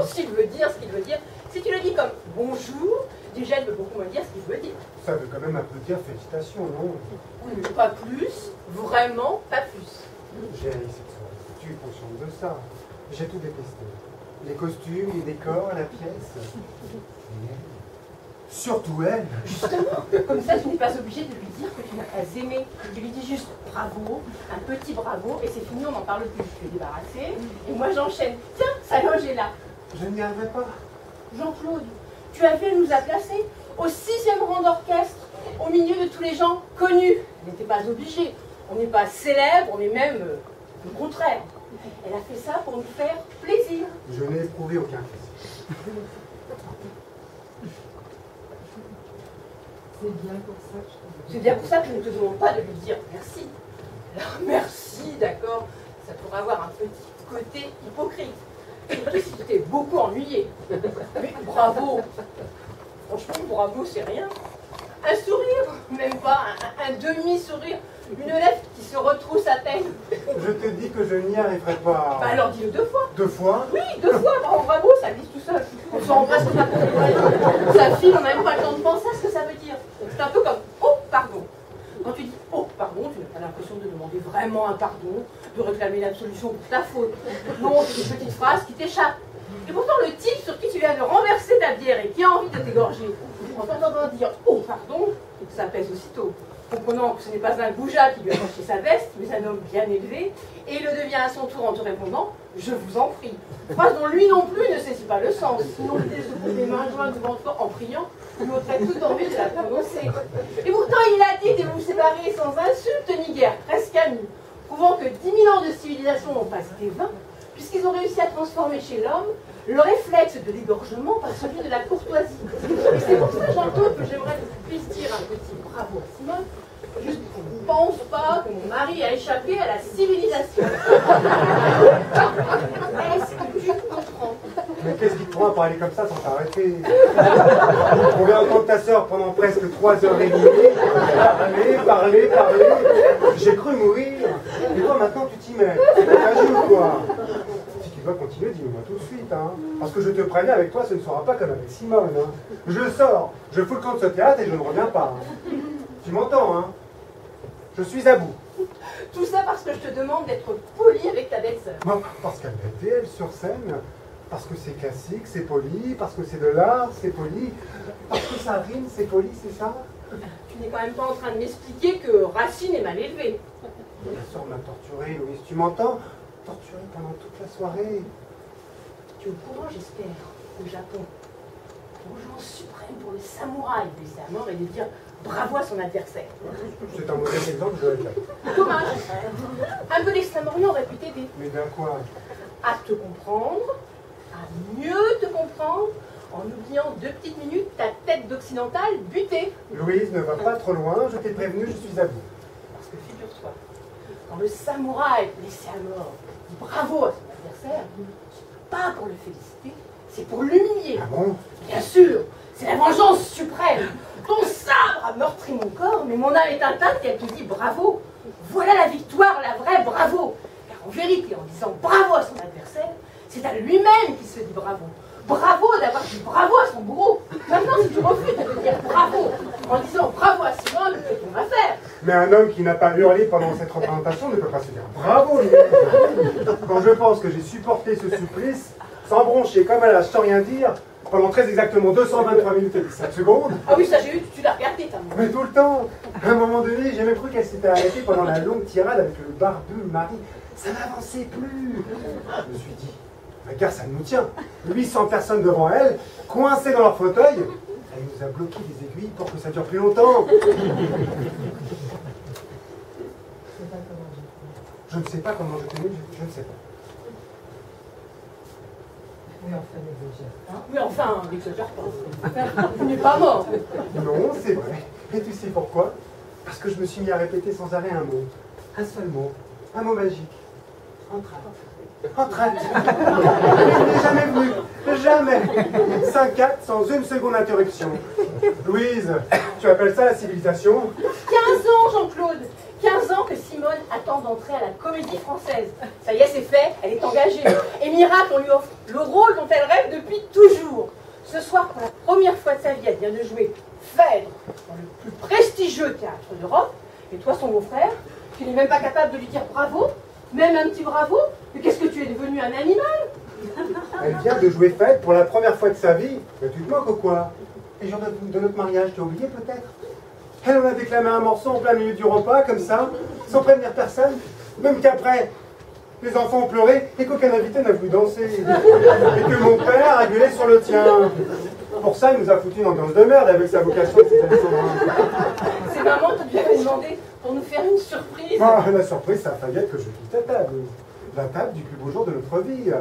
s'il veut dire ce qu'il veut dire. Si tu le dis comme bonjour, déjà il veut beaucoup moins dire ce qu'il veut dire. Ça veut quand même un peu dire félicitations, non? Oui, mais pas plus, vraiment pas plus. J'ai haï cette soirée. Tu es consciente de ça. J'ai tout détesté. Les costumes, les décors, la pièce. Et elle. Surtout elle. Justement, comme ça tu n'es pas obligé de lui dire que tu n'as pas aimé. Tu lui dis juste bravo, un petit bravo, et c'est fini, on n'en parle plus. Tu es débarrassé, et moi j'enchaîne. Tiens, sa loge est là. Je n'y arriverai pas. Jean-Claude, tu avais nous a placés au 6e rang d'orchestre, au milieu de tous les gens connus. On n'était pas obligés. On n'est pas célèbre, on est même le contraire. Elle a fait ça pour nous faire plaisir. Je n'ai éprouvé aucun plaisir. C'est bien pour ça que je C'est bien pour ça que je ne te demande pas de lui dire merci. Alors merci, d'accord, ça pourrait avoir un petit côté hypocrite. Surtout si tu t'es beaucoup ennuyé. Mais bravo. Franchement, bravo, c'est rien. Un sourire, même pas, un demi-sourire, une lèvre qui se retrousse à peine. Je te dis que je n'y arriverai pas. Bah alors dis-le 2 fois. 2 fois? Oui, 2 fois, bravo, ça glisse tout seul. On s'en embrasse comme ça. Ça file, on n'a même pas le temps de penser à ce que ça veut dire. C'est un peu comme oh, pardon. Quand tu dis oh, pardon, tu n'as pas l'impression de demander vraiment un pardon, de réclamer l'absolution pour ta faute. Non, c'est une petite phrase qui t'échappe. Et pourtant, le type sur qui tu viens de renverser ta bière et qui a envie de t'égorger, en t'entendant dire oh, pardon, ça pèse aussitôt. Comprenant que ce n'est pas un goujat qui lui a acheté sa veste, mais un homme bien élevé, et il le devient à son tour en te répondant « Je vous en prie ». Phrase dont lui non plus ne saisit pas le sens, sinon l'idée se trouve des mains jointes devant toi en priant, lui ôterait toute envie de la prononcer. Et pourtant il a dit de vous séparer sans insulte ni guerre, presque amis, prouvant que 10 000 ans de civilisation n'ont pas été vains, puisqu'ils ont réussi à transformer chez l'homme le réflexe de l'égorgement par celui de la courtoisie. Et c'est pour ça, Jean-Claude, que j'aimerais que tu puisses dire un petit bravo à Simone. Juste, ne pense pas que mon mari a échappé à la civilisation. Est-ce que tu comprends? Mais qu'est-ce qui te prend à parler comme ça sans t'arrêter? On vient entendre ta sœur pendant presque 3h30. Parler. J'ai cru mourir. Et toi maintenant tu t'y mets. T'agis ou quoi? Si tu dois continuer, dis-le-moi tout de suite. Hein. Parce que je te préviens, avec toi, ce ne sera pas comme avec Simone. Hein. Je sors, je fous le camp de ce théâtre et je ne reviens pas. Hein. Tu m'entends, hein? Je suis à bout. Tout ça parce que je te demande d'être poli avec ta belle-sœur. Non, parce qu'elle a été, elle, sur scène. Parce que c'est classique, c'est poli. Parce que c'est de l'art, c'est poli. Parce que ça rime, c'est poli, c'est ça? Tu n'es quand même pas en train de m'expliquer que Racine est mal élevé. Ma soeur m'a torturé, Louise, tu m'entends? Torturé pendant toute la soirée. Tu es au courant, j'espère, au Japon. Vengeance suprême pour le samouraï, blessé à mort et de dire bravo à son adversaire. C'est un mauvais exemple, je vais être. Dommage. Un peu d'Extrême-Orient aurait pu t'aider. Mais d'un quoi? À te comprendre, à mieux te comprendre, en oubliant 2 petites minutes ta tête d'occidentale butée. Louise, ne va pas trop loin, je t'ai prévenu, je suis à bout. Parce que figure-toi, quand le samouraï blessé à mort dit bravo à son adversaire, c'est pas pour le féliciter, c'est pour l'humilier. Ah bon? Bien sûr, c'est la vengeance suprême. Ton sabre a meurtri mon corps, mais mon âme est intacte et elle te dit bravo. Voilà la victoire, la vraie bravo. Car en vérité, en disant bravo à son adversaire, c'est à lui-même qui se dit bravo. Bravo d'avoir dit bravo à son bourreau. Maintenant, si tu refuses de te dire bravo en disant bravo à Simone, c'est ton affaire. Mais un homme qui n'a pas hurlé pendant cette représentation ne peut pas se dire bravo, Louise. Quand je pense que j'ai supporté ce supplice, sans broncher comme à l'âge, sans rien dire, pendant très exactement 223 minutes et 17 secondes. Ah oui, ça j'ai eu, tu l'as regardé, ta maman. Mais tout le temps. À un moment donné, j'ai même cru qu'elle s'était arrêtée pendant la longue tirade avec le barbu Marie. Ça n'avançait plus. Je me suis dit, mais car ça nous tient. 800 personnes devant elle, coincées dans leur fauteuil. Elle nous a bloqué des aiguilles pour que ça dure plus longtemps. Je ne sais pas comment je tenais, je ne sais pas. Oui, enfin, n'exagère pas. Oui, enfin, n'exagère pas. Tu n'es pas mort. Non, c'est vrai. Et tu sais pourquoi? Parce que je me suis mis à répéter sans arrêt un mot. Un seul mot. Un mot magique. Entracte. Entracte. Il n'est jamais venu. Jamais. 5 actes sans une seconde interruption. Louise, tu appelles ça la civilisation? 15 ans, Jean-Claude. 15 ans que Simone attend d'entrer à la Comédie Française. Ça y est, c'est fait, elle est engagée. Et miracle, on lui offre le rôle dont elle rêve depuis toujours. Ce soir, pour la première fois de sa vie, elle vient de jouer Phèdre dans le plus prestigieux théâtre d'Europe. Et toi, son beau-frère, tu n'es même pas capable de lui dire bravo, même un petit bravo. Mais qu'est-ce que tu es devenu, un animal? Elle vient de jouer Phèdre pour la première fois de sa vie. Mais tu te moques ou quoi? Les jours de notre mariage, t'as oublié peut-être? Elle en a déclamé un morceau en plein milieu du repas, comme ça, sans prévenir personne. Même qu'après, les enfants ont pleuré et qu'aucun invité n'a voulu danser. Et que mon père a gueulé sur le tien. Pour ça, il nous a foutu une ambiance de merde avec sa vocation de ses Alexandrins. C'est maman qui lui avait demandé pour nous faire une surprise. Ah, la surprise, ça a failli être que je quitte la table. La table du plus beau jour de notre vie.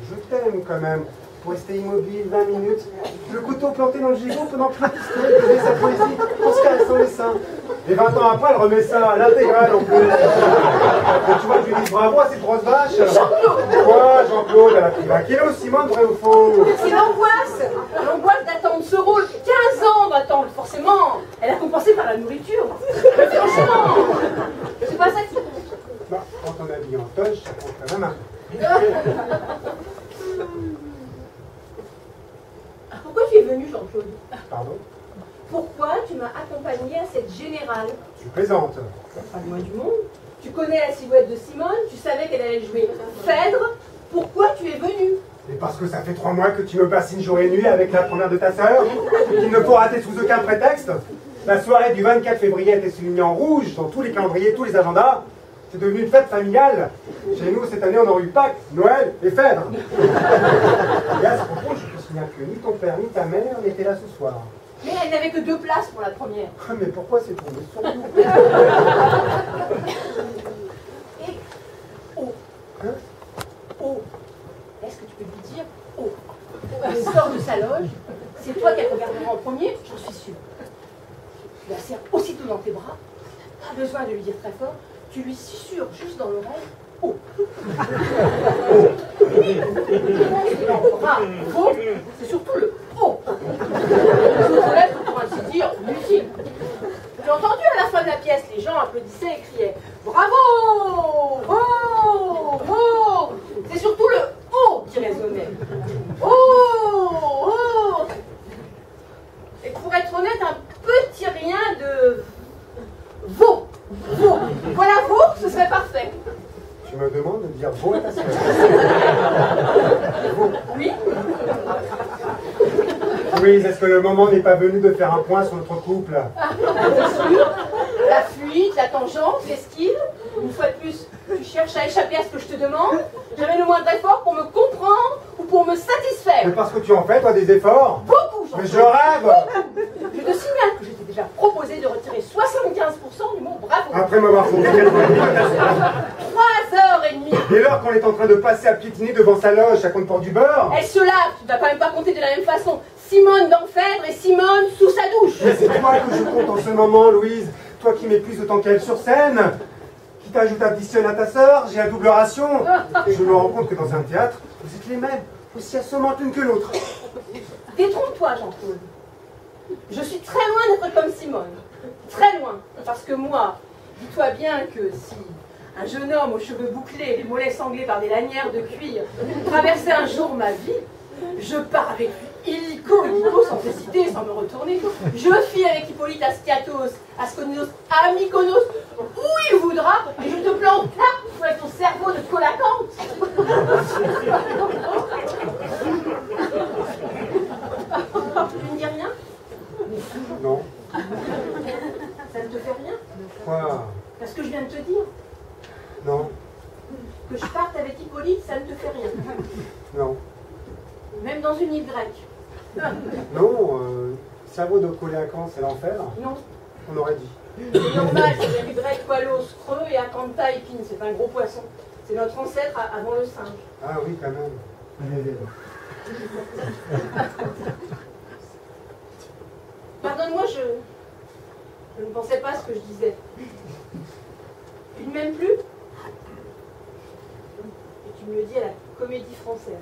Je t'aime quand même. Pour rester immobile 20 minutes, le couteau planté dans le gigot pendant que l'autre historique faisait sa poésie en se caressant les seins. Et 20 ans après, elle remet ça à l'intégrale en plus. Et tu vois, je lui dis bravo à cette grosse vache. Jean-Claude! Quoi, Jean-Claude? Elle a pris 20 kilos, Simone, vrai ou faux? C'est l'angoisse! L'angoisse d'attendre ce rôle. 15 ans d'attendre, forcément. Elle a compensé par la nourriture. Mais franchement, c'est pas ça qui compte. Bah, quand on habille en toge, ça compte quand même un. Pourquoi tu es venu, Jean-Claude? Pardon? Pourquoi tu m'as accompagné à cette générale? Tu plaisantes. Pas loin du monde. Tu connais la silhouette de Simone, tu savais qu'elle allait jouer Phèdre. Pourquoi tu es venu? Et parce que ça fait 3 mois que tu me bassines jour et nuit avec la première de ta sœur, qu'il ne faut rater sous aucun prétexte. La soirée du 24 février était soulignée en rouge dans tous les calendriers, tous les agendas. C'est devenu une fête familiale. Chez nous, cette année, on a eu Pâques, Noël et Phèdre. Et à ce propos, je peux signaler que ni ton père ni ta mère n'étaient là ce soir. Mais elle n'avait que 2 places pour la première. Mais pourquoi c'est tombé sur nous? Et oh, Hein? oh, est-ce que tu peux lui dire oh? Elle sort de sa loge, c'est toi qu'elle regardera en premier, j'en suis sûre. Tu la serres aussitôt dans tes bras, pas besoin de lui dire très fort, tu lui susurres juste dans l'oreille oh. Bravo, c'est surtout le oh. Les autres lettres, pour ainsi dire, inutiles. J'ai entendu à la fin de la pièce, les gens applaudissaient et criaient bravo, oh, oh. C'est surtout le oh qui résonnait. Oh, oh. Et pour être honnête, un petit rien de veau. Veau. Voilà veau, ce serait parfait. Tu me demandes de dire beau à ta sœur. Oui. Louise, est-ce que le moment n'est pas venu de faire un point sur notre couple? Bien sûr. La fuite, la tangente, l'esquive. Une fois de plus, tu cherches à échapper à ce que je te demande. Jamais le moindre effort pour me comprendre ou pour me satisfaire. Mais parce que tu en fais, toi, des efforts. Beaucoup, Mais Jean-Claude. je rêve. Je te signale que j'étais déjà proposé de retirer 75% du mot bravo. Après m'avoir fourni quelques minutes. 3h30. Dès lors qu'on est en train de passer à piétiner devant sa loge, ça compte pour du beurre. Elle se lave, tu ne vas quand même pas compter de la même façon. Simone dans Phèdre et Simone sous sa douche. Mais c'est toi que je compte en ce moment, Louise. Toi qui mets plus de temps qu'elle sur scène, qui t'ajoute additionne à ta sœur, j'ai un double ration. Et je me rends compte que dans un théâtre, vous êtes les mêmes, aussi assommantes l'une que l'autre. Détrompe-toi, Jean-Claude. Je suis très loin d'être comme Simone. Très loin. Parce que moi, dis-toi bien que si un jeune homme aux cheveux bouclés, les mollets sanglés par des lanières de cuir, traversait un jour ma vie, je pars avec lui, illico, sans hésiter, sans me retourner. Je file avec Hippolyte à Skiathos, à Skonios, à Mykonos, où il voudra, et je te plante là, avec ton cerveau de colacante. Tu ne dis rien? Non. Ça ne te fait rien? Quoi? Parce que je viens de te dire. Non. Que je parte avec Hippolyte, ça ne te fait rien. Non. Même dans une île grecque. Non, cerveau de coléacant, c'est l'enfer. Non. On aurait dit. C'est normal, c'est l'île grecque Qualos, creux et Acantha épine. C'est un gros poisson. C'est notre ancêtre avant le singe. Ah oui, quand même. Pardonne-moi, je ne pensais pas ce que je disais. Tu ne m'aimes plus? Et tu me le dis à la Comédie Française.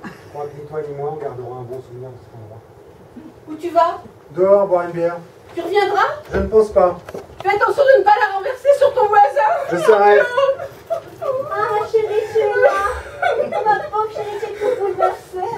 Je crois que ni toi ni moi, on gardera un bon souvenir de cet endroit. Où tu vas? Dehors, boire une bière. Tu reviendras? Je ne pense pas. Fais attention de ne pas la renverser sur ton voisin. Je serai. Ah, ma chérie, tu es là. Ma pauvre chérie, tu es tout bouleversée.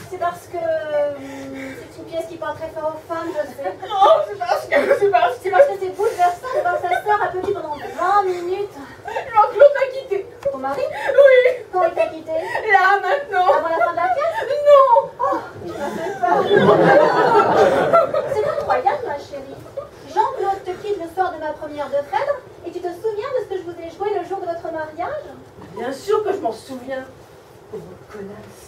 C'est parce que c'est une pièce qui parle très fort aux femmes, je sais. Non, c'est parce que c'est bouleversant de voir sa sœur appeler pendant 20 minutes. Jean-Claude m'a quitté. Ton mari? Oui. Quand il t'a quitté? Là, maintenant. Avant la fin de la pièce? Non. Oh, tu m'as fait peur. C'est incroyable, ma chérie. Jean-Claude te quitte le soir de ma première de Phèdre et tu te souviens de ce que je vous ai joué le jour de votre mariage? Bien sûr que je m'en souviens. Pauvre connasse.